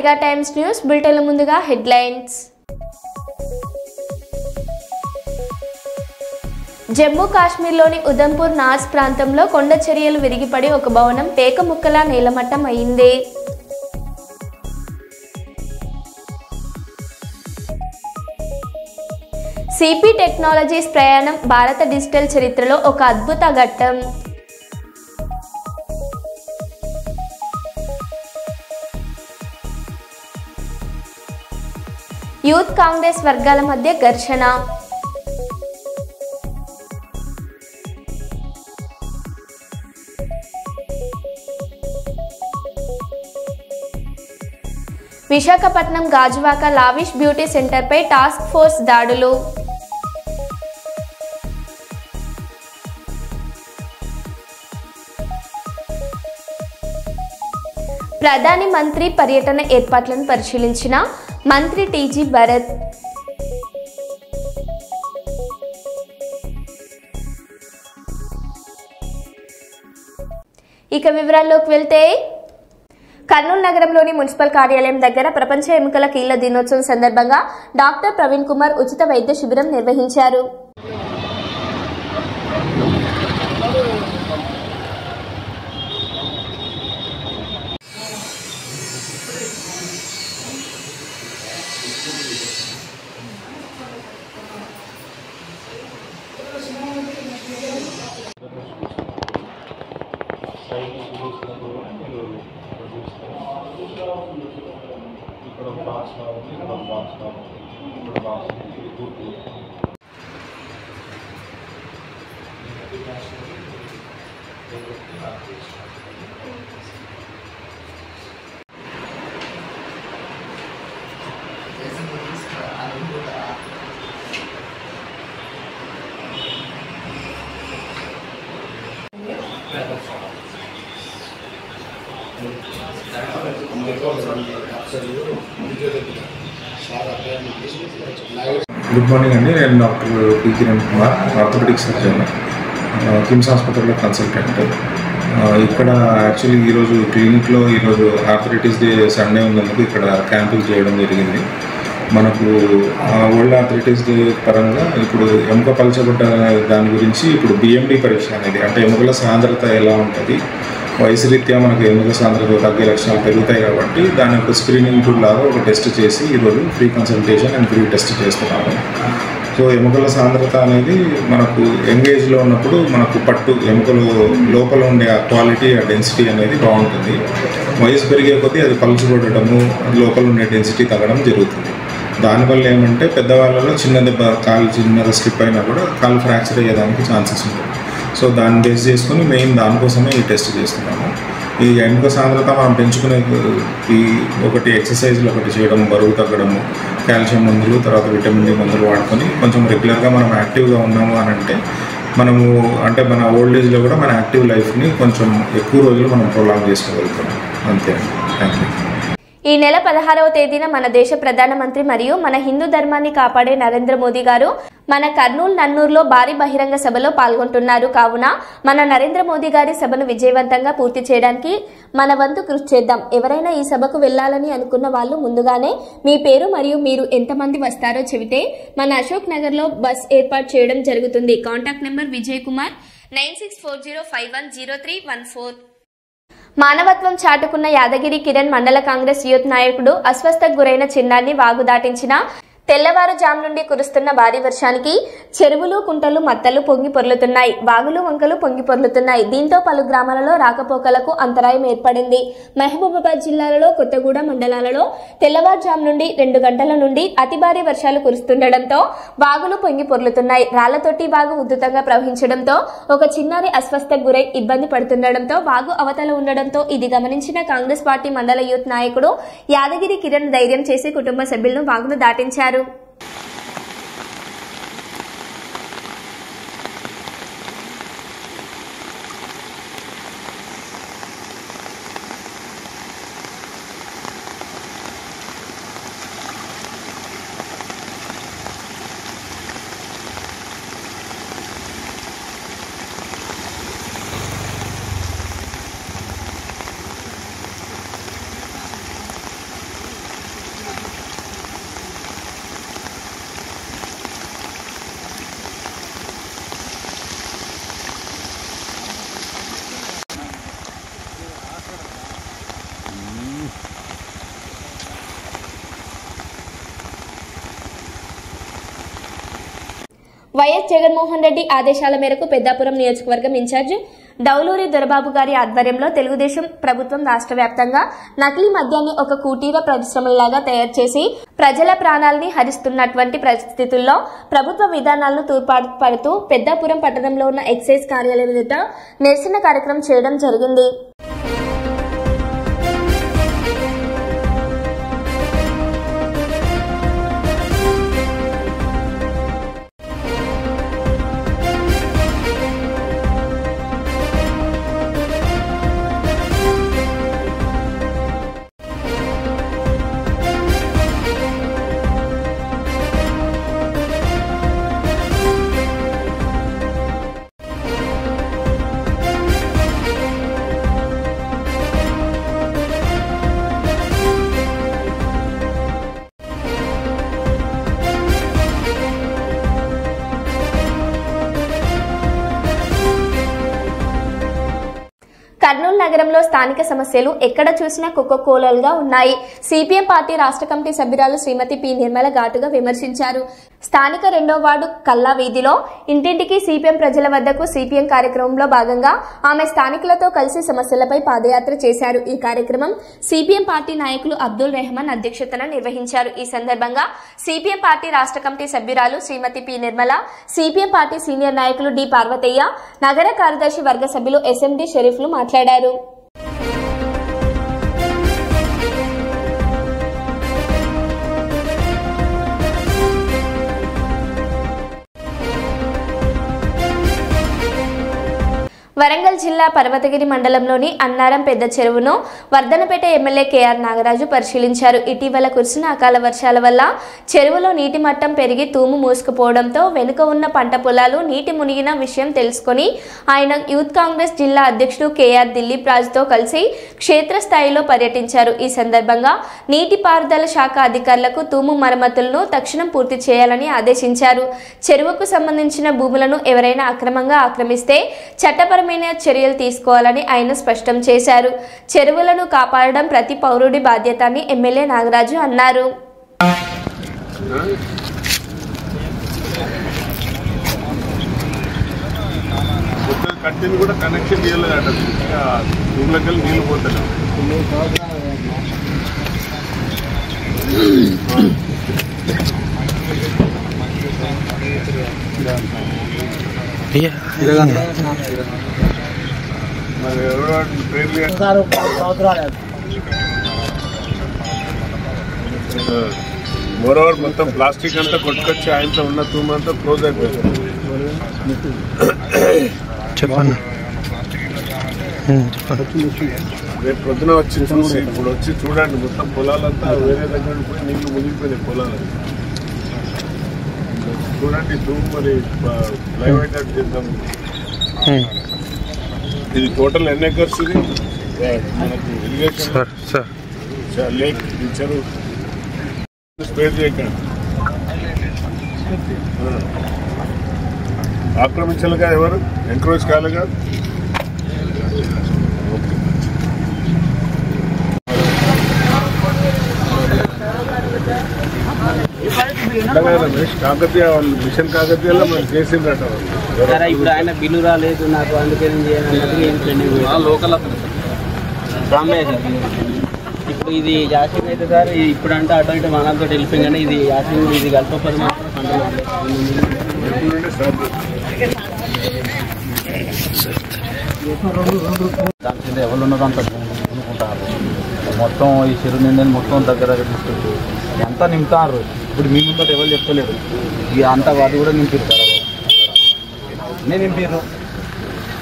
Mega times news బులెటిన్ల ముందుగా headlines. Jammu కాశ్మీర్లోని ఉదంపూర్ నాస్ ప్రాంతంలో కొండ చర్యలు విరిగిపడి ఒక భవనం పేక ముక్కలా నేలమట్టం అయింది. సిపి టెక్నాలజీస్ ప్రయాణం భారత డిజిటల్ చరిత్రలో ఒక అద్భుత ఘట్టం. యూత్ కాంగ్రెస్ వర్గాల మధ్య ఘర్షణ. విశాఖపట్నం గాజువాక లావిష్ బ్యూటీ సెంటర్పై టాస్క్ ఫోర్స్ దాడులు. ప్రధాని మంత్రి పర్యటన ఏర్పాట్లను పరిశీలించిన మంత్రి టీజీ భరత్. ఇక వివరాల్లోకి వెళ్తే, కర్నూలు నగరంలోని మున్సిపల్ కార్యాలయం దగ్గర ప్రపంచ ఎముకల కీళ్ల దినోత్సవం సందర్భంగా డాక్టర్ ప్రవీణ్ కుమార్ ఉచిత వైద్య శిబిరం నిర్వహించారు. గుడ్ మార్నింగ్ అండి. నేను doctor P Kiran Kumar, orthopaedic surgeon, KIMS హాస్పిటల్లో కన్సల్టెంట్. ఇక్కడ యాక్చువల్లీ ఈరోజు క్లినిక్లో ఈరోజు ఆర్థరైటిస్ డే సండే ఉన్నందుకు ఇక్కడ క్యాంపులు చేయడం జరిగింది. మనకు వరల్డ్ ఆర్థరైటిస్ డే పరంగా ఇప్పుడు ఎముక పలచబడ్డ దాని గురించి ఇప్పుడు బిఎండి పరీక్ష అనేది, అంటే ఎముకల సాంద్రత ఎలా ఉంటుంది, వయసు రీత్యా మనకు ఎముక సాంద్రత తగ్గే లక్షణాలు పెరుగుతాయి కాబట్టి దాని యొక్క స్క్రీనింగ్ టూల్ లాగా ఒక టెస్ట్ చేసి ఈరోజు free consultation and free test చేస్తున్నాము. సో ఎముకల సాంద్రత అనేది మనకు ఎంగేజ్లో ఉన్నప్పుడు మనకు పట్టు ఎముకలు లోపల ఉండే ఆ క్వాలిటీ, ఆ డెన్సిటీ అనేది బాగుంటుంది. వయసు పెరిగే కొద్దీ అది పలుచుబడటము, లోపల ఉండే డెన్సిటీ తగ్గడం జరుగుతుంది. దానివల్ల ఏమంటే పెద్దవాళ్ళలో చిన్న దెబ్బ, కాలు చిన్నగా స్లిప్ అయినా కూడా కాలు ఫ్రాక్చర్ అయ్యేదానికి ఛాన్సెస్ ఉంటుంది. సో దాన్ని బేస్ చేసుకొని మెయిన్ దానికోసమే ఈ టెస్ట్ చేస్తున్నాము. ఈ ఎముక సాంద్రత మనం పెంచుకునే ఈ ఒకటి ఎక్సర్సైజ్లు ఒకటి చేయడం, బరువు తగ్గడము, కాల్షియం మందులు, తర్వాత విటమిన్ డి మందులు వాడుకొని కొంచెం రెగ్యులర్గా మనం యాక్టివ్గా ఉన్నాము అని అంటే మనము అంటే మన ఓల్డ్ ఏజ్లో కూడా మన యాక్టివ్ లైఫ్ని కొంచెం ఎక్కువ రోజులు మనం ప్రొలాంగ్ చేసుకోగలుగుతాం. అంతే అండి. Thank you. ఈ నెల 16వ తేదీన మన దేశ ప్రధానమంత్రి మరియు మన హిందూ ధర్మాన్ని కాపాడే నరేంద్ర మోదీ గారు మన కర్నూలు నన్నూరులో భారీ బహిరంగ సభలో పాల్గొంటున్నారు. కావున మన నరేంద్ర మోదీ గారి సభను విజయవంతంగా పూర్తి చేయడానికి మన వంతు కృషి చేద్దాం. ఎవరైనా ఈ సభకు వెళ్లాలని అనుకున్న వాళ్ళు ముందుగానే మీ పేరు మరియు మీరు ఎంతమంది వస్తారో చెబితే మన అశోక్ నగర్ లో బస్ ఏర్పాటు చేయడం జరుగుతుంది. Contact number Vijay Kumar 9640510314. మానవత్వం చాటుకున్న యాదగిరి కిరణ్ మండల కాంగ్రెస్ యూత్ నాయకుడు అస్వస్థకు గురైన చిన్నారిని వాగు దాటించిన తెల్లవారుజాము నుండి కురుస్తున్న భారీ వర్షానికి చెరువులు, కుంటలు, మత్తలు పొంగి పొర్లుతున్నాయి. వాగులు, వంకలు పొంగి పొర్లుతున్నాయి. దీంతో పలు గ్రామాలలో రాకపోకలకు అంతరాయం ఏర్పడింది. మహబూబాబాద్ జిల్లాలలో కొత్తగూడ మండలాలలో తెల్లవారుజాము నుండి 2 గంటల నుండి అతి భారీ వర్షాలు కురుస్తుండటంతో వాగులు పొంగి పొర్లుతున్నాయి. రాళ్లతోటి వాగు ఉధృతంగా ప్రవహించడంతో ఒక చిన్నారి అస్వస్థకు గురై ఇబ్బంది పడుతుండటంతో వాగు అవతల ఉండడంతో ఇది గమనించిన కాంగ్రెస్ పార్టీ మండల యూత్ నాయకుడు యాదగిరి కిరణ్ ధైర్యం చేసి కుటుంబ సభ్యులను వాగును దాటించారు. వైఎస్ జగన్మోహన్ రెడ్డి ఆదేశాల మేరకు పెద్దాపురం నియోజకవర్గం ఇన్ఛార్జ్ డౌలూరి దొరబాబు గారి ఆధ్వర్యంలో తెలుగుదేశం ప్రభుత్వం రాష్ట్ర వ్యాప్తంగా నకిలీ మద్యాన్ని ఒక కుటీర పరిశ్రమలాగా తయారు చేసి ప్రజల ప్రాణాలని హరిస్తున్నటువంటి పరిస్థితుల్లో ప్రభుత్వ విధానాలను తూర్పాటుపడుతూ పెద్దాపురం పట్టణంలో ఉన్న ఎక్సైజ్ కార్యాలయం ఎదుట నిరసన కార్యక్రమం చేయడం జరిగింది. కర్నూలు నగరంలో స్థానిక సమస్యలు ఎక్కడ చూసినా కుక్కకోలలుగా ఉన్నాయి. సిపిఎం పార్టీ రాష్ట్ర కమిటీ సభ్యురాలు శ్రీమతి పి నిర్మల ఘాటుగా విమర్శించారు. స్థానిక 2వ వార్డు కల్లా వీధిలో ఇంటింటికి సిపిఎం ప్రజల వద్దకు సిపిఎం కార్యక్రమంలో భాగంగా ఆమె స్థానికులతో కలిసి సమస్యలపై పాదయాత్ర చేశారు. ఈ కార్యక్రమం సిపిఎం పార్టీ నాయకులు అబ్దుల్ రెహమాన్ అధ్యక్షతన నిర్వహించారు. ఈ సందర్భంగా సిపిఎం పార్టీ రాష్ట్ర కమిటీ సభ్యురాలు Shrimati P Nirmala, CPM party senior నాయకులు డి పార్వతయ్య, నగర కార్యదర్శి వర్గ సభ్యులు ఎస్ఎండి షరీఫ్లు మాట్లాడారు. వరంగల్ జిల్లా పర్వతగిరి మండలంలోని అన్నారం పెద్ద చెరువును వర్ధనపేట ఎమ్మెల్యే కేఆర్ నాగరాజు పరిశీలించారు. ఇటీవల కురిసిన అకాల వర్షాల వల్ల చెరువులో నీటి మట్టం పెరిగి తూము మూసుకుపోవడంతో వెనుక ఉన్న పంట పొలాలు నీటి మునిగిన విషయం తెలుసుకుని ఆయన యూత్ కాంగ్రెస్ జిల్లా అధ్యక్షుడు కేఆర్ దిలీప్ రాజుతో కలిసి క్షేత్రస్థాయిలో పర్యటించారు. ఈ సందర్భంగా నీటిపారుదల శాఖ అధికారులకు తూము మరమ్మతులను తక్షణం పూర్తి చేయాలని ఆదేశించారు. చెరువుకు సంబంధించిన భూములను ఎవరైనా అక్రమంగా ఆక్రమిస్తే చట్టపరమైన చర్యలు తీసుకోవాలని ఆయన స్పష్టం చేశారు. చెరువులను కాపాడడం ప్రతి పౌరుడి బాధ్యత అని ఎమ్మెల్యే నాగరాజు అన్నారు. మోరోవర్ మొత్తం ప్లాస్టిక్ అంతా కొట్టుకొచ్చి ఆయనతో ఉన్న తూము అంతా క్లోజ్ అయిపోయింది. చెప్పండి. రేపు పొద్దున వచ్చి చూసి ఇప్పుడు వచ్చి చూడండి, మొత్తం పొలాలంతా వేరే దగ్గర పోయి నీళ్లు మునిగిపోయినాయి పొలాలు. చూడండి తూము మరి లైవ్ అటాక్ చేద్దాం. ఇది టోటల్ ఎన్ని ఎకర్స్? ఇది మనకు ఇరిగేషన్ లేక్ చెరువు స్పేర్ చేయకండి. ఆక్రమించాలిగా, ఎవరు ఎంకరేజ్ కాలేగా. రమేష్ కాకతీయ వాళ్ళు మిషన్ కాకతీయలో మనం చేసిందట. ఇప్పుడు ఆయన బిల్లు రాలేదు నాకు, అందుకే లోకల్ ఇప్పుడు ఇది యాసింగ్ అయితే సార్, ఇప్పుడు అంటే అటు ఇటు మనతో వెళ్ళిపోయింది కానీ ఇది యాసింగ్ ఇది కలపపది మాత్రం దాని కింద ఎవరు ఉన్నదో అంత అనుకుంటారు. మొత్తం ఈ చెరువు నిందని మొత్తం దగ్గర తీసుకొచ్చి ఎంత నింపుతారు. ఇప్పుడు మీ ముందు ఎవరు చెప్తలేరు, ఇక అంతా వాటి కూడా నింపిస్తారు. నేను నింపారు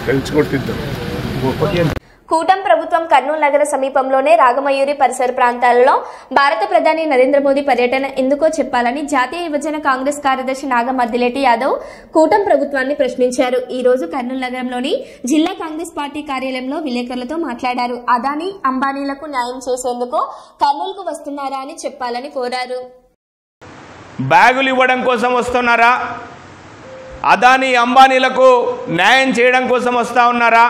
తెలుసుకొట్టిద్దాం. కూటమి ప్రభుత్వం కర్నూలు నగర సమీపంలోనే రాగమయూరి పరిసర ప్రాంతాలలో భారత ప్రధాని నరేంద్ర మోదీ పర్యటన ఎందుకో చెప్పాలని జాతీయ యువజన కాంగ్రెస్ కార్యదర్శి నాగమద్దిలేటి యాదవ్ కూటమి ప్రభుత్వాన్ని ప్రశ్నించారు. ఈ రోజు కర్నూలు నగరంలోని జిల్లా కాంగ్రెస్ పార్టీ కార్యాలయంలో విలేకరులతో మాట్లాడారు. అదానీ అంబానీలకు న్యాయం చేసేందుకు కర్నూలుకు వస్తున్నారా అని చెప్పాలని కోరారు. బ్యాగులు ఇవ్వడం కోసం వస్తున్నారా? అదానీ అంబానీలకు న్యాయం చేయడం కోసం వస్తూ ఉన్నారా?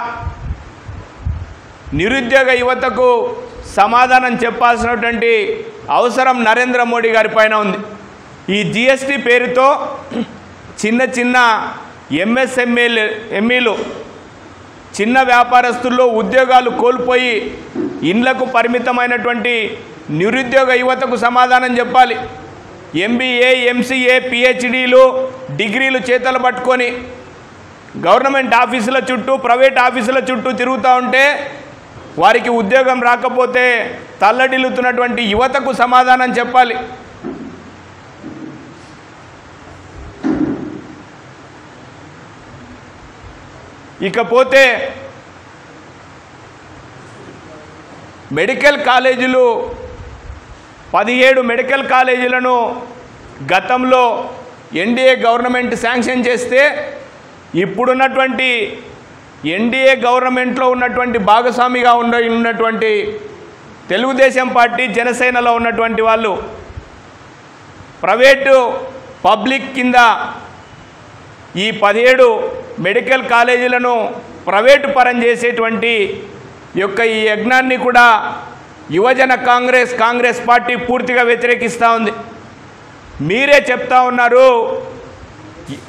నిరుద్యోగ యువతకు సమాధానం చెప్పాల్సినటువంటి అవసరం నరేంద్ర మోడీ గారి పైన ఉంది. ఈ జిఎస్టీ పేరుతో చిన్న చిన్న ఎంఎస్ఎంఈలు చిన్న వ్యాపారస్తుల్లో ఉద్యోగాలు కోల్పోయి ఇండ్లకు పరిమితమైనటువంటి నిరుద్యోగ యువతకు సమాధానం చెప్పాలి. ఎంబీఏ, ఎంసీఏ, పిహెచ్డీలు, డిగ్రీలు చేతలు పట్టుకొని గవర్నమెంట్ ఆఫీసుల చుట్టూ, ప్రైవేట్ ఆఫీసుల చుట్టూ తిరుగుతూ ఉంటే వారికి ఉద్యోగం రాకపోతే తల్లడిల్లుతున్నటువంటి యువతకు సమాధానం చెప్పాలి. ఇకపోతే మెడికల్ కాలేజీలు 17 మెడికల్ కాలేజీలను గతంలో ఎన్డీఏ గవర్నమెంట్ శాంక్షన్ చేస్తే ఇప్పుడున్నటువంటి ఎన్డీఏ గవర్నమెంట్లో ఉన్నటువంటి భాగస్వామిగా ఉన్నటువంటి తెలుగుదేశం పార్టీ, జనసేనలో ఉన్నటువంటి వాళ్ళు ప్రైవేటు పబ్లిక్ కింద ఈ 17 మెడికల్ కాలేజీలను ప్రైవేటు పరం చేసేటువంటి యొక్క ఈ యజ్ఞాన్ని కూడా యువజన కాంగ్రెస్ పార్టీ పూర్తిగా వ్యతిరేకిస్తూ ఉంది. మీరే చెప్తా ఉన్నారు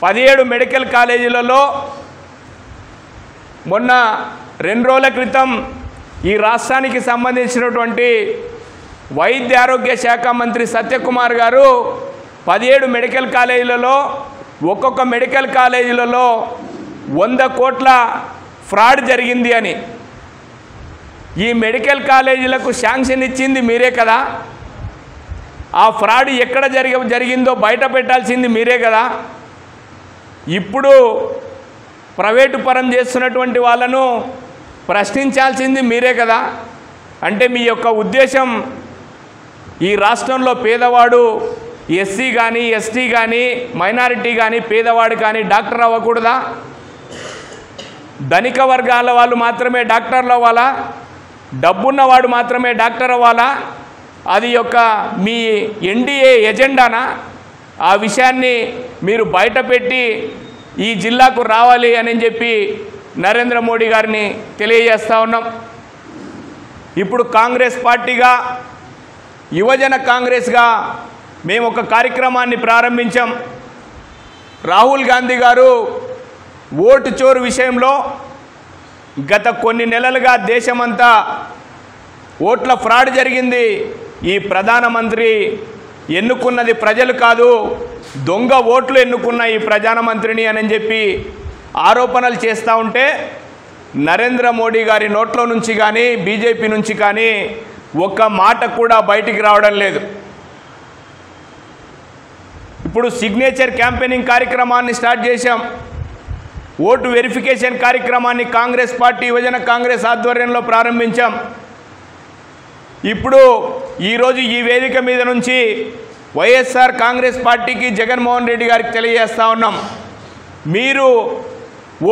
17 మెడికల్ కాలేజీలలో మొన్న 2 రోజుల క్రితం ఈ రాష్ట్రానికి సంబంధించినటువంటి వైద్య ఆరోగ్య శాఖ మంత్రి సత్యకుమార్ గారు 17 మెడికల్ కాలేజీలలో ఒక్కొక్క మెడికల్ కాలేజీలలో 100 కోట్ల ఫ్రాడ్ జరిగింది అని, ఈ మెడికల్ కాలేజీలకు శాంక్షన్ ఇచ్చింది మీరే కదా, ఆ ఫ్రాడ్ ఎక్కడ జరిగిందో బయట పెట్టాల్సింది మీరే కదా, ఇప్పుడు ప్రైవేటు పరం చేస్తున్నటువంటి వాళ్ళను ప్రశ్నించాల్సింది మీరే కదా. అంటే మీ యొక్క ఉద్దేశం ఈ రాష్ట్రంలో పేదవాడు ఎస్సీ కానీ, ఎస్టీ కానీ, మైనారిటీ కానీ, పేదవాడు కానీ డాక్టర్ అవ్వకూడదా? ధనిక వర్గాల వాళ్ళు మాత్రమే డాక్టర్లు అవ్వాలా? డబ్బున్నవాడు మాత్రమే డాక్టర్ అవ్వాలా? అది యొక్క మీ ఎన్డీఏ ఎజెండానా? ఆ విషయాన్ని మీరు బయటపెట్టి ఈ జిల్లాకు రావాలి అని చెప్పి నరేంద్ర మోడీ గారిని తెలియజేస్తూ ఉన్నాం. ఇప్పుడు కాంగ్రెస్ పార్టీగా, యువజన కాంగ్రెస్గా మేము ఒక కార్యక్రమాన్ని ప్రారంభించాం. రాహుల్ గాంధీ గారు ఓటు చోరు విషయంలో గత కొన్ని నెలలుగా దేశమంతా ఓట్ల ఫ్రాడ్ జరిగింది, ఈ ప్రధానమంత్రి ఎన్నుకున్నది ప్రజలు కాదు, దొంగ ఓట్లు ఎన్నుకున్న ఈ ప్రధానమంత్రిని అని చెప్పి ఆరోపణలు చేస్తూ ఉంటే నరేంద్ర మోడీ గారి నోట్లో నుంచి కానీ, బీజేపీ నుంచి కానీ ఒక్క మాట కూడా బయటికి రావడం లేదు. ఇప్పుడు సిగ్నేచర్ క్యాంపెయినింగ్ కార్యక్రమాన్ని స్టార్ట్ చేశాం. ఓటు వెరిఫికేషన్ కార్యక్రమాన్ని కాంగ్రెస్ పార్టీ, యువజన కాంగ్రెస్ ఆధ్వర్యంలో ప్రారంభించాం. ఇప్పుడు ఈరోజు ఈ వేదిక మీద నుంచి వైఎస్ఆర్ కాంగ్రెస్ పార్టీకి, జగన్మోహన్ రెడ్డి గారికి తెలియజేస్తూ ఉన్నాం, మీరు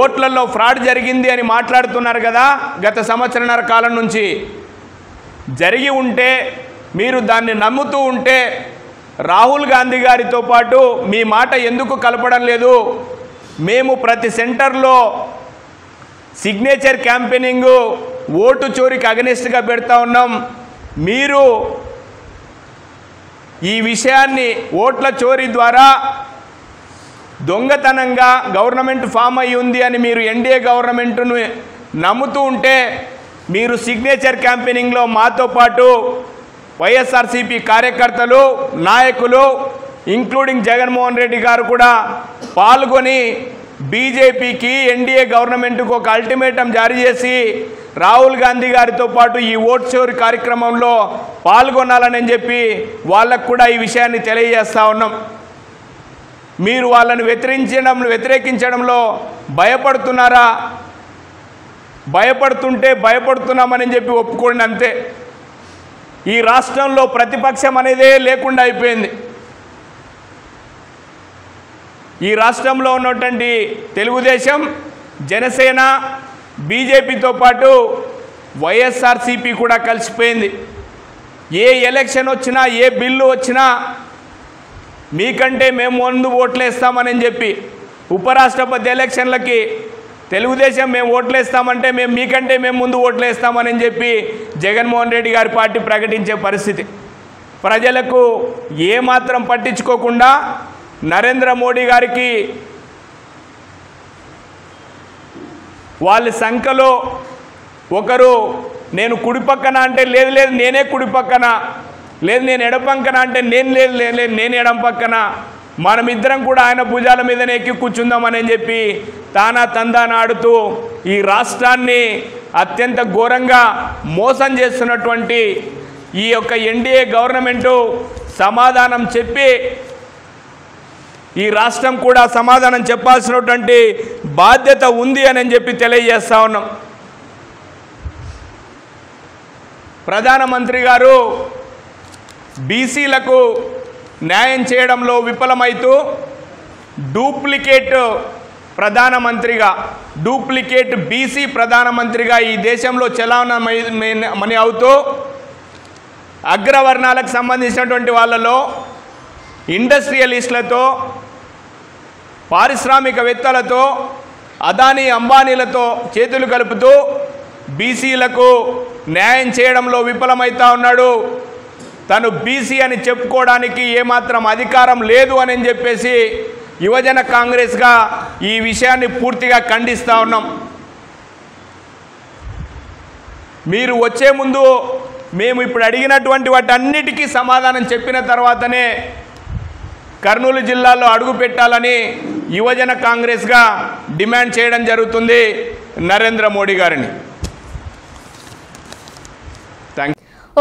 ఓట్లలో ఫ్రాడ్ జరిగింది అని మాట్లాడుతున్నారు కదా, గత సంవత్సరన్నర కాలం నుంచి జరిగి ఉంటే, మీరు దాన్ని నమ్ముతూ ఉంటే రాహుల్ గాంధీ గారితో పాటు మీ మాట ఎందుకు కలపడం లేదు? మేము ప్రతి సెంటర్లో సిగ్నేచర్ క్యాంపెయినింగు ఓటు చోరీకి అగెనిస్ట్గా పెడతా ఉన్నాం. మీరు ఈ విషయాన్ని ఓట్ల చోరీ ద్వారా దొంగతనంగా గవర్నమెంట్ ఫామ్ అయి ఉంది అని మీరు ఎన్డీఏ గవర్నమెంట్ను నమ్ముతూ ఉంటే, మీరు సిగ్నేచర్ క్యాంపెయినింగ్లో మాతో పాటు వైఎస్ఆర్సీపీ కార్యకర్తలు, నాయకులు ఇంక్లూడింగ్ జగన్మోహన్ రెడ్డి గారు కూడా పాల్గొని బీజేపీకి, ఎన్డీఏ గవర్నమెంట్కు ఒక అల్టిమేటం జారీ చేసి రాహుల్ గాంధీ గారితో పాటు ఈ ఓట్ చోరీ కార్యక్రమంలో పాల్గొనాలని చెప్పి వాళ్ళకు కూడా ఈ విషయాన్ని తెలియజేస్తూ ఉన్నాం. మీరు వాళ్ళని వ్యతిరేకించడంలో భయపడుతున్నారా? భయపడుతుంటే భయపడుతున్నామని చెప్పి ఒప్పుకోండి అంతే. ఈ రాష్ట్రంలో ప్రతిపక్షం అనేదే లేకుండా అయిపోయింది. ఈ రాష్ట్రంలో ఉన్నటువంటి తెలుగుదేశం, జనసేన, బీజేపీతో పాటు వైఎస్ఆర్సీపీ కూడా కలిసిపోయింది. ఏ ఎలక్షన్ వచ్చినా, ఏ బిల్లు వచ్చినా మీకంటే మేము ముందు ఓట్లేస్తామని చెప్పి, ఉపరాష్ట్రపతి ఎలక్షన్లకి తెలుగుదేశం మేము ఓట్లేస్తామంటే మీకంటే మేము ముందు ఓట్లేస్తామని చెప్పి జగన్మోహన్ రెడ్డి గారి పార్టీ ప్రకటించే పరిస్థితి. ప్రజలకు ఏమాత్రం పట్టించుకోకుండా నరేంద్ర మోడీ గారికి వాళ్ళ సంఖ్యలో ఒకరు నేను కుడి పక్కన అంటే లేదు లేదు నేనే కుడి పక్కన, లేదు నేను ఎడం పక్కన అంటే నేను లేదు లేదు నేను ఎడం పక్కన, మనమిద్దరం కూడా ఆయన భుజాల మీదనే ఎక్కి కూర్చుందామని చెప్పి తానా తందాన ఆడుతూ ఈ రాష్ట్రాన్ని అత్యంత ఘోరంగా మోసం చేస్తున్నటువంటి ఈ యొక్క ఎన్డీఏ గవర్నమెంటు సమాధానం చెప్పి ఈ రాష్ట్రం కూడా సమాధానం చెప్పాల్సినటువంటి బాధ్యత ఉంది అని చెప్పి తెలియజేస్తా ఉన్నాం. ప్రధానమంత్రి గారు బీసీలకు న్యాయం చేయడంలో విఫలమైతూ డూప్లికేట్ బీసీ ప్రధానమంత్రిగా ఈ దేశంలో చలామణి అవుతూ అగ్రవర్ణాలకు సంబంధించినటువంటి వాళ్ళలో ఇండస్ట్రియలిస్టులతో, పారిశ్రామికవేత్తలతో, అదానీ అంబానీలతో చేతులు కలుపుతూ బీసీలకు న్యాయం చేయడంలో విఫలమవుతా ఉన్నాడు. తను బీసీ అని చెప్పుకోవడానికి ఏమాత్రం అధికారం లేదు అని చెప్పేసి యువజన కాంగ్రెస్గా ఈ విషయాన్ని పూర్తిగా ఖండిస్తూ ఉన్నాం. మీరు వచ్చే ముందు మేము ఇప్పుడు అడిగినటువంటి వాటన్నిటికీ సమాధానం చెప్పిన తర్వాతనే కర్నూలు జిల్లాలో అడుగు పెట్టాలని యువజన కాంగ్రెస్గా డిమాండ్ చేయడం జరుగుతుంది నరేంద్ర మోడీ గారిని.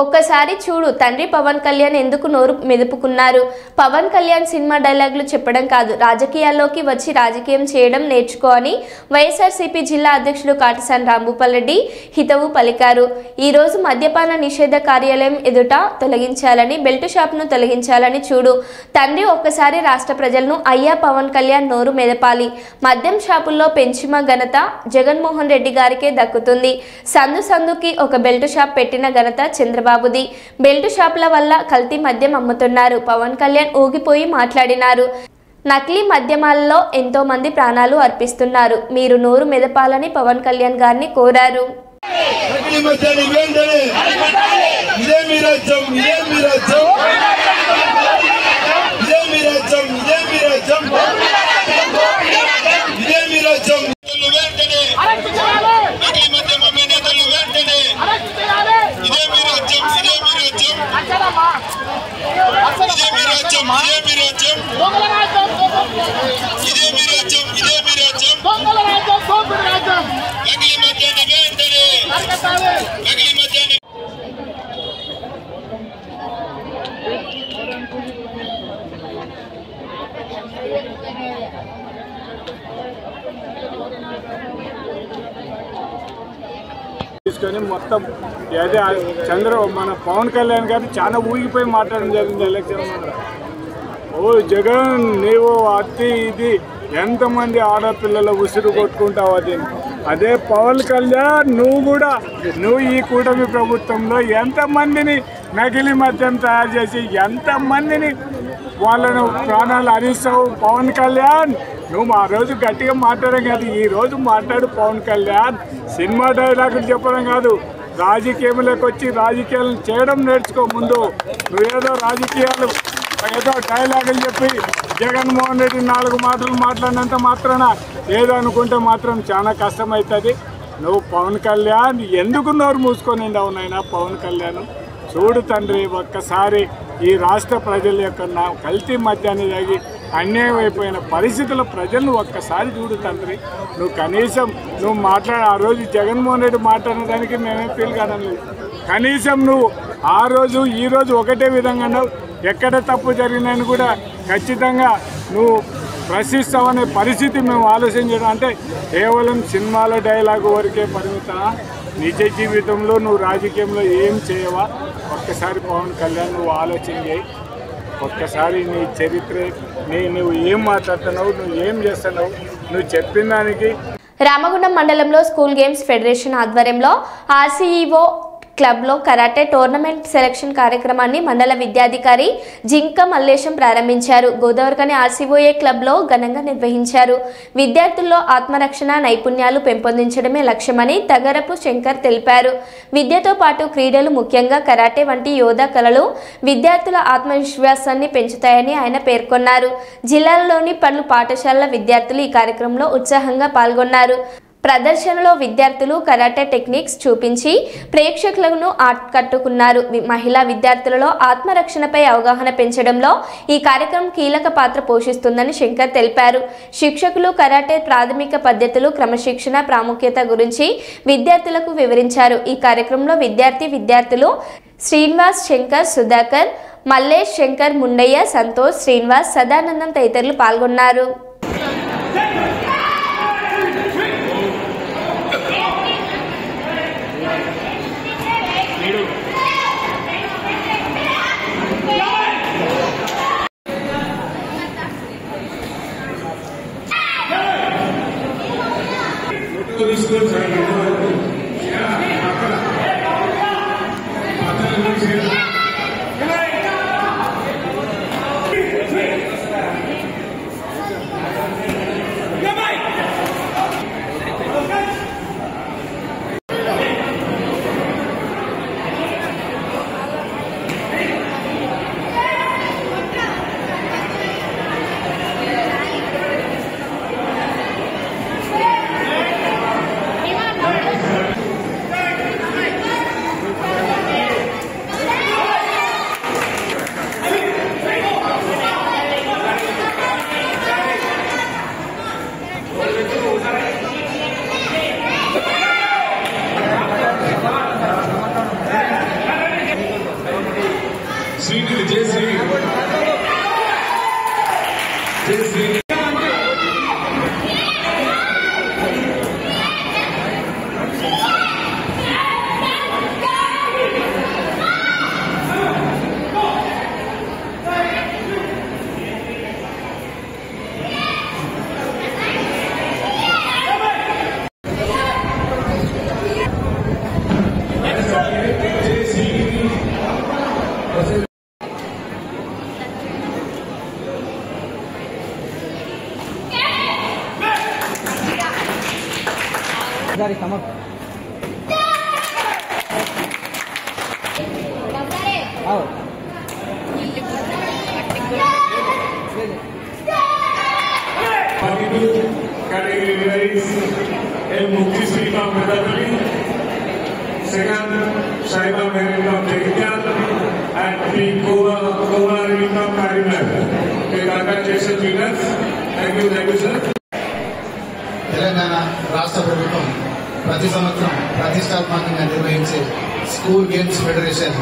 ఒక్కసారి చూడు తండ్రి పవన్ కళ్యాణ్ ఎందుకు నోరు మెదుపుకున్నారు. పవన్ కళ్యాణ్ సినిమా డైలాగులు చెప్పడం కాదు, రాజకీయాల్లోకి వచ్చి రాజకీయం చేయడం నేర్చుకో అని వైఎస్ఆర్సీపీ జిల్లా అధ్యక్షుడు కాటసాని రాంభూపాల్ రెడ్డి హితవు పలికారు. ఈరోజు మద్యపాన నిషేధ కార్యాలయం ఎదుట తొలగించాలని, బెల్ట్ షాప్ను తొలగించాలని చూడు తండ్రి ఒక్కసారి రాష్ట్ర ప్రజలను అయ్యా పవన్ కళ్యాణ్ నోరు మెదపాలి. మద్యం షాపుల్లో పెంచిమ ఘనత జగన్మోహన్ రెడ్డి గారికే దక్కుతుంది. సందుకి ఒక బెల్ట్ షాప్ పెట్టిన ఘనత చంద్రబాబుది. బెల్ట్ షాపుల వల్ల కల్తీ మద్యం అమ్ముతున్నారు. పవన్ కళ్యాణ్ ఊగిపోయి మాట్లాడినారు. నకిలీ మద్యమాలలో ఎంతో మంది ప్రాణాలు అర్పిస్తున్నారు. మీరు నోరు మెదపాలని పవన్ కళ్యాణ్ గారిని కోరారు. తీసుకొని మొత్తం అదే మన పవన్ కళ్యాణ్ గారు చాలా ఊగిపోయి మాట్లాడడం జరిగింది ఎలక్షన్. ఓ జగన్ నీవు అతి ఇది ఎంతమంది ఆడపిల్లల ఉసురు కొట్టుకుంటావు అది. అదే పవన్ కళ్యాణ్ నువ్వు ఈ కూటమి ప్రభుత్వంలో ఎంతమందిని నకిలీ మద్యం తయారు చేసి ఎంతమందిని వాళ్ళను ప్రాణాలు హరిస్తావు పవన్ కళ్యాణ్. నువ్వు ఆ రోజు గట్టిగా మాట్లాడడం కాదు, ఈ రోజు మాట్లాడు పవన్ కళ్యాణ్. సినిమా డైలాగులు చెప్పడం కాదు, రాజకీయంలోకి వచ్చి రాజకీయాలను చేయడం నేర్చుకో. ముందు నువ్వేదో రాజకీయాలు ఏదో డైలాగులు చెప్పి జగన్మోహన్ రెడ్డి 4 మాటలు మాట్లాడినంత మాత్రాన ఏదో అనుకుంటే మాత్రం చాలా కష్టమవుతుంది. నువ్వు పవన్ కళ్యాణ్ ఎందుకు నోరు మూసుకొని ఉన్నాయినా పవన్ కళ్యాణ్. చూడు తండ్రి ఒక్కసారి ఈ రాష్ట్ర ప్రజల యొక్క కల్తీ మద్యాన్ని తాగి అన్యాయం అయిపోయిన పరిస్థితుల ప్రజలను ఒక్కసారి చూడు తండ్రి. నువ్వు కనీసం ఆ రోజు జగన్మోహన్ రెడ్డి మాట్లాడిన దానికి మేమేం ఫీల్ కావడం లేదు. కనీసం నువ్వు ఆ రోజు ఈ రోజు ఒకటే విధంగా ఉన్నావు. ఎక్కడ తప్పు జరిగినని కూడా ఖచ్చితంగా నువ్వు ప్రశ్నిస్తావనే పరిస్థితి మేము ఆలోచన చేయడం. అంటే కేవలం సినిమాల డైలాగు వరకే పరిమితం. నిజ జీవితంలో నువ్వు రాజకీయంలో ఏం చేయవా? ఒక్కసారి పవన్ కళ్యాణ్ నువ్వు ఆలోచన చేయి. ఒక్కసారి నీ చరిత్ర నువ్వు ఏం మాట్లాడుతున్నావు, నువ్వు ఏం చేస్తున్నావు, నువ్వు చెప్పిన దానికి. రామగుండం మండలంలో స్కూల్ గేమ్స్ ఫెడరేషన్ ఆధ్వర్యంలో ఆర్సీఈఓ క్లబ్లో కరాటే టోర్నమెంట్ సెలక్షన్ కార్యక్రమాన్ని మండల విద్యాధికారి జింక మల్లేశం ప్రారంభించారు. గోదావరికని ఆర్సీఓఏ క్లబ్లో ఘనంగా నిర్వహించారు. విద్యార్థుల్లో ఆత్మరక్షణ నైపుణ్యాలు పెంపొందించడమే లక్ష్యమని తగరపు శంకర్ తెలిపారు. విద్యతో పాటు క్రీడలు ముఖ్యంగా కరాటే వంటి యోధా కళలు విద్యార్థుల ఆత్మవిశ్వాసాన్ని పెంచుతాయని ఆయన పేర్కొన్నారు. జిల్లాలోని పలు పాఠశాలల విద్యార్థులు ఈ కార్యక్రమంలో ఉత్సాహంగా పాల్గొన్నారు. ప్రదర్శనలో విద్యార్థులు కరాటే టెక్నిక్స్ చూపించి ప్రేక్షకులను ఆకట్టుకున్నారు. మహిళా విద్యార్థులలో ఆత్మరక్షణపై అవగాహన పెంచడంలో ఈ కార్యక్రమం కీలక పాత్ర పోషిస్తుందని శంకర్ తెలిపారు. శిక్షకులు కరాటే ప్రాథమిక పద్ధతులు, క్రమశిక్షణ ప్రాముఖ్యత గురించి విద్యార్థులకు వివరించారు. ఈ కార్యక్రమంలో విద్యార్థులు శ్రీనివాస్, శంకర్, సుధాకర్, మల్లేష్, శంకర్, ముండయ్య, సంతోష్, శ్రీనివాస్, సదానందం తదితరులు పాల్గొన్నారు. తెలంగాణ రాష్ట్ర ప్రభుత్వం ప్రతి సంవత్సరం ప్రతిష్టాత్మకంగా నిర్వహించే school games federation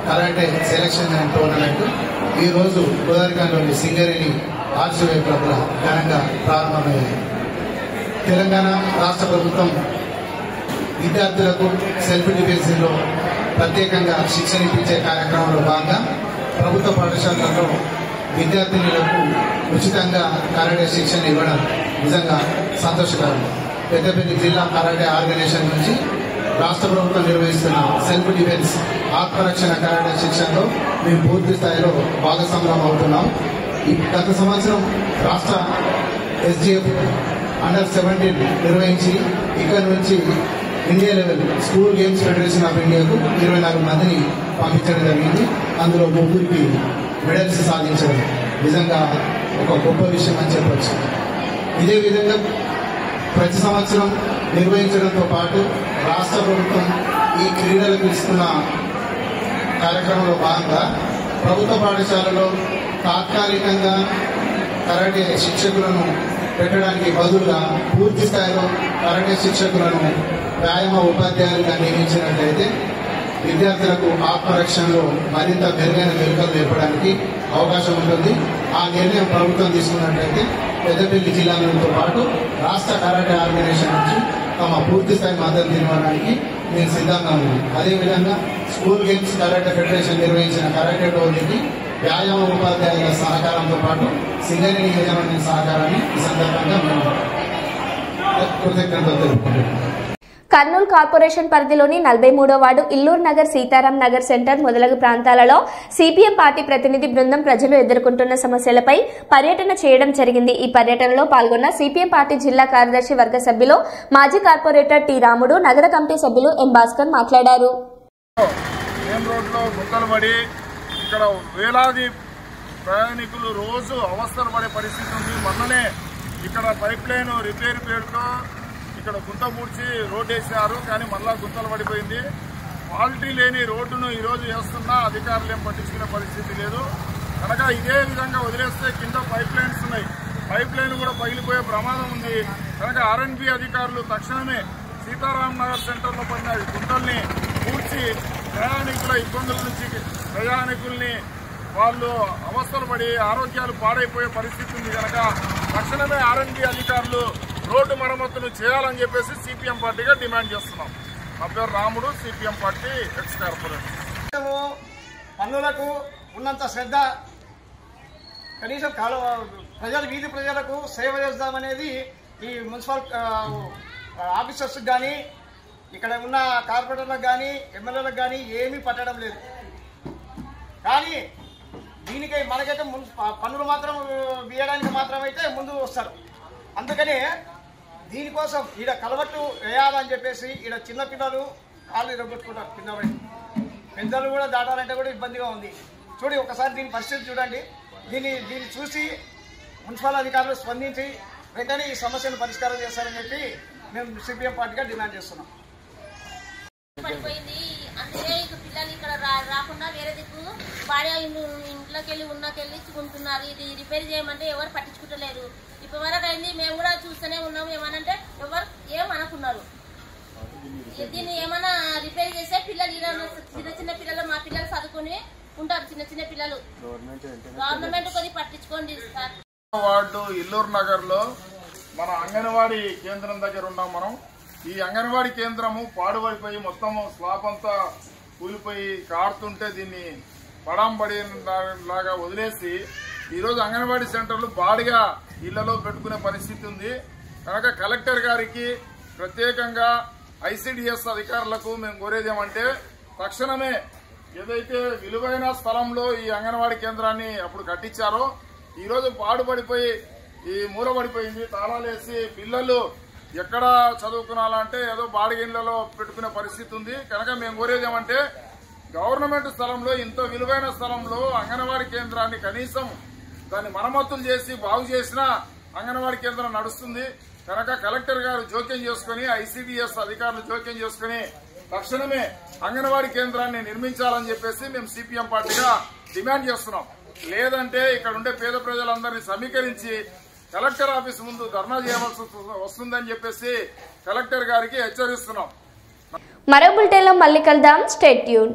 karate selection and tournament ఈ రోజు గోదావరిలోని సింగరేణి ఆర్సీఓఏ క్లబ్ల ఘనంగా ప్రారంభమైంది. తెలంగాణ రాష్ట్ర ప్రభుత్వం విద్యార్థులకు సెల్ఫ్ డిఫెన్స్లో ప్రత్యేకంగా శిక్షణ ఇప్పించే కార్యక్రమంలో భాగంగా ప్రభుత్వ పాఠశాలల్లో విద్యార్థినులకు ఉచితంగా కరాటే శిక్షణ ఇవ్వడం నిజంగా సంతోషకరం. పెద్దపల్లి జిల్లా కరాటే ఆర్గనైజేషన్ నుంచి రాష్ట్ర ప్రభుత్వం నిర్వహిస్తున్న సెల్ఫ్ డిఫెన్స్ ఆత్మరక్షణ కరాటే శిక్షణలో మేము పూర్తి స్థాయిలో భాగస్వామ్యం అవుతున్నాం. గత సంవత్సరం రాష్ట్ర ఎస్జిఎఫ్ అండర్-17 నిర్వహించి ఇక్కడ నుంచి India level school games federation of ఇండియాకు 24 మందిని పంపించడం జరిగింది. అందులో 3 మెడల్స్ సాధించడం నిజంగా ఒక గొప్ప విషయం అని చెప్పవచ్చు. ఇదే విధంగా ప్రతి సంవత్సరం నిర్వహించడంతో పాటు రాష్ట్ర ప్రభుత్వం ఈ క్రీడలకు ఇస్తున్న కార్యక్రమంలో భాగంగా ప్రభుత్వ పాఠశాలలో తాత్కాలికంగా కరాటే శిక్షకులను పెట్టడానికి బదులుగా పూర్తి స్థాయిలో కరాటే శిక్షకులను వ్యాయామ ఉపాధ్యాయులుగా నియమించినట్లయితే విద్యార్థులకు ఆత్మరక్షణలో మరింత మెరుగైన మెరుగుదల నేర్పడానికి అవకాశం ఉంటుంది. ఆ నిర్ణయం ప్రభుత్వం తీసుకున్నట్లయితే పెద్దపల్లి జిల్లాలతో పాటు రాష్ట్ర కరాటే ఆర్గనైజేషన్ నుంచి తమ పూర్తి స్థాయి మద్దతు ఇవ్వడానికి నేను సిద్ధంగా ఉన్నాను. అదేవిధంగా స్కూల్ గేమ్స్ కరాటే ఫెడరేషన్ నిర్వహించిన కరాటే టోర్నీకి వ్యాయామ ఉపాధ్యాయుల సహకారంతో పాటు సింగరేణి యాజమాన్య సహకారాన్ని ఈ సందర్భంగా మేము కృతజ్ఞతలు తెలుపుకుంటున్నాం. కర్నూలు కార్పొరేషన్ పరిధిలోని 43వ వార్డు ఇల్లూరు నగర్, సీతారాం నగర్ సెంటర్ మొదలగు ప్రాంతాలలో సిపిఎం పార్టీ ప్రతినిధి బృందం ప్రజలు ఎదుర్కొంటున్న సమస్యలపై పర్యటన చేయడం జరిగింది. ఈ పర్యటనలో పాల్గొన్న సిపిఎం పార్టీ జిల్లా కార్యదర్శి వర్గ సభ్యులు మాజీ కార్పొరేటర్ టి రాముడు, నగర కమిటీ సభ్యులు ఎం భాస్కర్ మాట్లాడారు. ఇక్కడ వేలాది ప్రయాణికులు రోజు అవస్థలు పడే పరిస్థితి ఉంది. మొన్ననే ఇక్కడ పైప్ లైన్ రిపేర్ పేరుతో ఇక్కడ గుంత పూడ్చి రోడ్డు వేసినారు, కానీ మళ్ళా గుంతలు పడిపోయింది. క్వాలిటీ లేని రోడ్డును ఈరోజు వేస్తున్నా అధికారులు ఏం పట్టించుకునే పరిస్థితి లేదు. కనుక ఇదే విధంగా వదిలేస్తే కింద పైప్ లైన్స్ ఉన్నాయి, పైప్ లైన్ కూడా పగిలిపోయే ప్రమాదం ఉంది. కనుక ఆర్ఎన్బి అధికారులు తక్షణమే సీతారాం నగర్ సెంటర్లో పడిన గుంతల్ని పూడ్చి ప్రయాణికుల ఇబ్బందుల నుంచి ప్రయాణికుల్ని వాళ్ళు అవస్థలు పడి ఆరోగ్యాలు పాడైపోయే పరిస్థితి ఉంది. కనుక తక్షణమే ఆర్ఎన్బి అధికారులు రోడ్డు మరమ్మతులు చేయాలని చెప్పేసి సిపిఎం పార్టీగా డిమాండ్ చేస్తున్నాం. నా పేరు రాముడు, సిపిఎం పార్టీ ఎక్స్ కార్పొరేటర్. పన్నులకు ఉన్నంత శ్రద్ధ కనీసం వీధి ప్రజలకు సేవ చేద్దామనేది ఈ మున్సిపల్ ఆఫీసర్స్ కానీ ఇక్కడ ఉన్న కార్పొరేటర్లకు కానీ ఎమ్మెల్యేలకు కానీ ఏమీ పట్టడం లేదు. కానీ దీనికై మనకైతే పన్నులు మాత్రం వేయడానికి మాత్రమైతే ముందు వస్తారు. అందుకనే దీనికోసం ఈడ కలవట్టు వేయాలని చెప్పేసి ఈడ చిన్నపిల్లలు కాళ్ళు ఇరగొట్టుకుంటారు కింద పడి, పెద్దలు కూడా దాటాలంటే కూడా ఇబ్బందిగా ఉంది. చూడండి ఒకసారి దీని పరిస్థితి చూడండి. దీన్ని చూసి మున్సిపల్ అధికారులు స్పందించి వెంటనే ఈ సమస్యను పరిష్కారం చేస్తారని చెప్పి మేము సిపిఎం పార్టీగా డిమాండ్ చేస్తున్నాం. పడిపోయింది, అందుకే ఇక పిల్లలు ఇక్కడ రాకుండా వేరే దిక్కు భార్య ఇంట్లోకి వెళ్ళి ఉన్నకెళ్ళి ఉంటున్నారు. ఇది రిపేర్ చేయమంటే ఎవరు పట్టించుకుంటలేరు. ఇప్పటి వరకు అయింది, మేము కూడా చూస్తూనే ఉన్నాము. ఏమనంటే ఎవరు ఏమనుకున్నారు, దీన్ని ఏమైనా రిపేర్ చేస్తే పిల్లలు చిన్న పిల్లలు మా పిల్లలు చదువుకుని ఉంటారు. చిన్న పిల్లలు గవర్నమెంట్ కొద్ది పట్టించుకోండి సార్. వార్డు ఇల్లూరు నగర్ లో మన అంగన్వాడీ కేంద్రం దగ్గర ఉన్నాం మనం. ఈ అంగన్వాడీ కేంద్రము పాడుపడిపోయి మొత్తం స్లాబ్ అంతా కూలిపోయి కారుతుంటే దీన్ని పడాంబడి లాగా వదిలేసి ఈరోజు అంగన్వాడీ సెంటర్లు బాడిగా ఇళ్లలో పెట్టుకునే పరిస్థితి ఉంది. కనుక కలెక్టర్ గారికి ప్రత్యేకంగా ఐసిడిఎస్ అధికారులకు మేము కోరేది ఏమంటే తక్షణమే ఏదైతే విలువైన స్థలంలో ఈ అంగన్వాడీ కేంద్రాన్ని అప్పుడు కట్టించారో ఈరోజు పాడుపడిపోయి ఈ మూలపడిపోయింది, తాళాలేసి పిల్లలు ఎక్కడ చదువుకున్నాలంటే ఏదో బాడిగిళ్లలో పెట్టుకునే పరిస్థితి ఉంది. కనుక మేము కోరేది ఏమంటే గవర్నమెంట్ స్థలంలో ఇంత విలువైన స్థలంలో అంగన్వాడీ కేంద్రాన్ని కనీసం దాన్ని మరమ్మతులు చేసి బాగు చేసినా అంగన్వాడీ కేంద్రం నడుస్తుంది. కనుక కలెక్టర్ గారు జోక్యం చేసుకుని ఐసిడిఎస్ అధికారులు జోక్యం చేసుకుని తక్షణమే అంగన్వాడీ కేంద్రాన్ని నిర్మించాలని చెప్పేసి మేము సిపిఎం పార్టీగా డిమాండ్ చేస్తున్నాం. లేదంటే ఇక్కడ ఉండే పేద ప్రజలందరినీ సమీకరించి కలెక్టర్ ఆఫీస్ ముందు ధర్నా చేయవలసి వస్తుందని చెప్పేసి కలెక్టర్ గారికి హెచ్చరిస్తున్నాం. మరో బులెటిన్లో మళ్ళీ కలుద్దాం. Stay tune.